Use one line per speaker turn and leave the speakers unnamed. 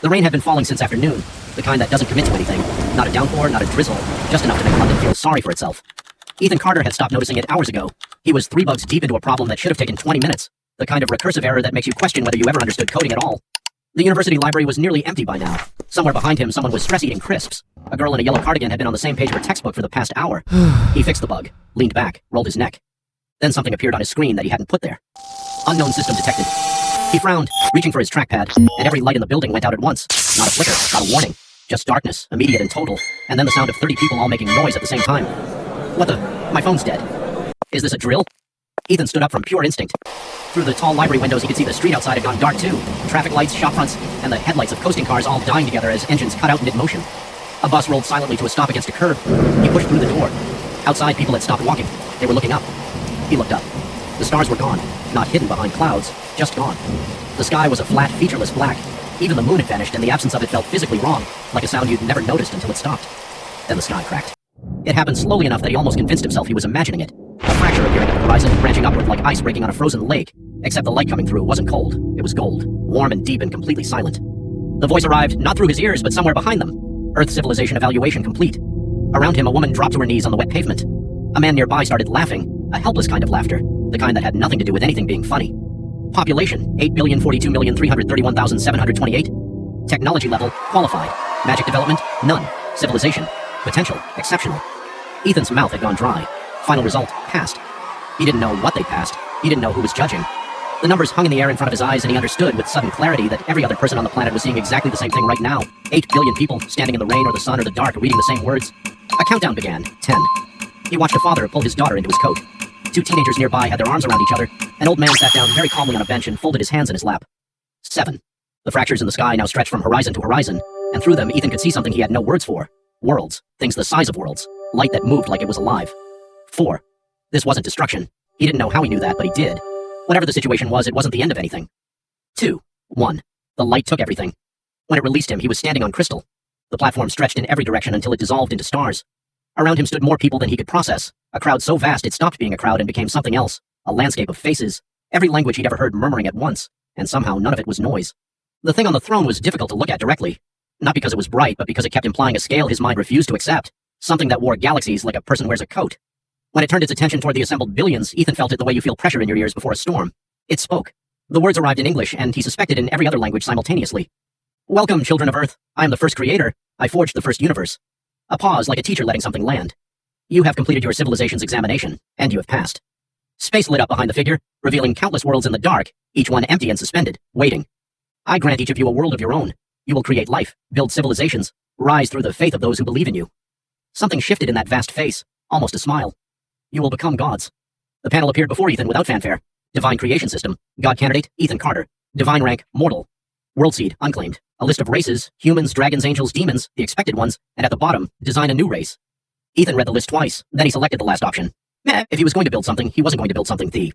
The rain had been falling since afternoon, the kind that doesn't commit to anything. Not a downpour, not a drizzle, just enough to make London feel sorry for itself. Ethan Carter had stopped noticing it hours ago. He was 3 bugs deep into a problem that should have taken 20 minutes, the kind of recursive error that makes you question whether you ever understood coding at all. The university library was nearly empty by now. Somewhere behind him, someone was stress-eating crisps. A girl in a yellow cardigan had been on the same page of her textbook for the past hour. He fixed the bug, leaned back, rolled his neck. Then something appeared on his screen that he hadn't put there. Unknown system detected. He frowned, reaching for his trackpad, and every light in the building went out at once. Not a flicker, not a warning. Just darkness, immediate and total, and then the sound of 30 people all making noise at the same time. What the? My phone's dead. Is this a drill? Ethan stood up from pure instinct. Through the tall library windows, he could see the street outside had gone dark too. Traffic lights, shop fronts, and the headlights of coasting cars all dying together as engines cut out mid-motion. A bus rolled silently to a stop against a curb. He pushed through the door. Outside, people had stopped walking. They were looking up. He looked up. The stars were gone, not hidden behind clouds, just gone. The sky was a flat, featureless black. Even the moon had vanished, and the absence of it felt physically wrong, like a sound you'd never noticed until it stopped. Then the sky cracked. It happened slowly enough that he almost convinced himself he was imagining it. A fracture appearing at the horizon, branching upward like ice breaking on a frozen lake, except the light coming through wasn't cold. It was gold, warm and deep and completely silent. The voice arrived, not through his ears, but somewhere behind them. Earth civilization evaluation complete. Around him, a woman dropped to her knees on the wet pavement. A man nearby started laughing, a helpless kind of laughter, the kind that had nothing to do with anything being funny. Population, 8,042,331,728. Technology level, qualified. Magic development, none. Civilization, potential, exceptional. Ethan's mouth had gone dry. Final result, passed. He didn't know what they passed. He didn't know who was judging. The numbers hung in the air in front of his eyes, and he understood with sudden clarity that every other person on the planet was seeing exactly the same thing right now. 8 billion people, standing in the rain or the sun or the dark, reading the same words. A countdown began. 10. He watched a father pull his daughter into his coat. 2 teenagers nearby had their arms around each other. An old man sat down very calmly on a bench and folded his hands in his lap. 7. The fractures in the sky now stretched from horizon to horizon, and through them Ethan could see something he had no words for. Worlds. Things the size of worlds. Light that moved like it was alive. 4. This wasn't destruction. He didn't know how he knew that, but he did. Whatever the situation was, it wasn't the end of anything. 2. 1. The light took everything. When it released him, he was standing on crystal. The platform stretched in every direction until it dissolved into stars. Around him stood more people than he could process. A crowd so vast it stopped being a crowd and became something else. A landscape of faces. Every language he'd ever heard murmuring at once, and somehow none of it was noise. The thing on the throne was difficult to look at directly. Not because it was bright, but because it kept implying a scale his mind refused to accept. Something that wore galaxies like a person wears a coat. When it turned its attention toward the assembled billions, Ethan felt it the way you feel pressure in your ears before a storm. It spoke. The words arrived in English, and he suspected in every other language simultaneously. Welcome, children of Earth. I am the first creator. I forged the first universe. A pause, like a teacher letting something land. You have completed your civilization's examination, and you have passed. Space lit up behind the figure, revealing countless worlds in the dark, each one empty and suspended, waiting. I grant each of you a world of your own. You will create life, build civilizations, rise through the faith of those who believe in you. Something shifted in that vast face, almost a smile. You will become gods. The panel appeared before Ethan without fanfare. Divine creation system. God candidate, Ethan Carter. Divine rank, mortal. World seed, unclaimed. A list of races, humans, dragons, angels, demons, the expected ones, and at the bottom, design a new race. Ethan read the list twice, then he selected the last option. If he was going to build something, he wasn't going to build something the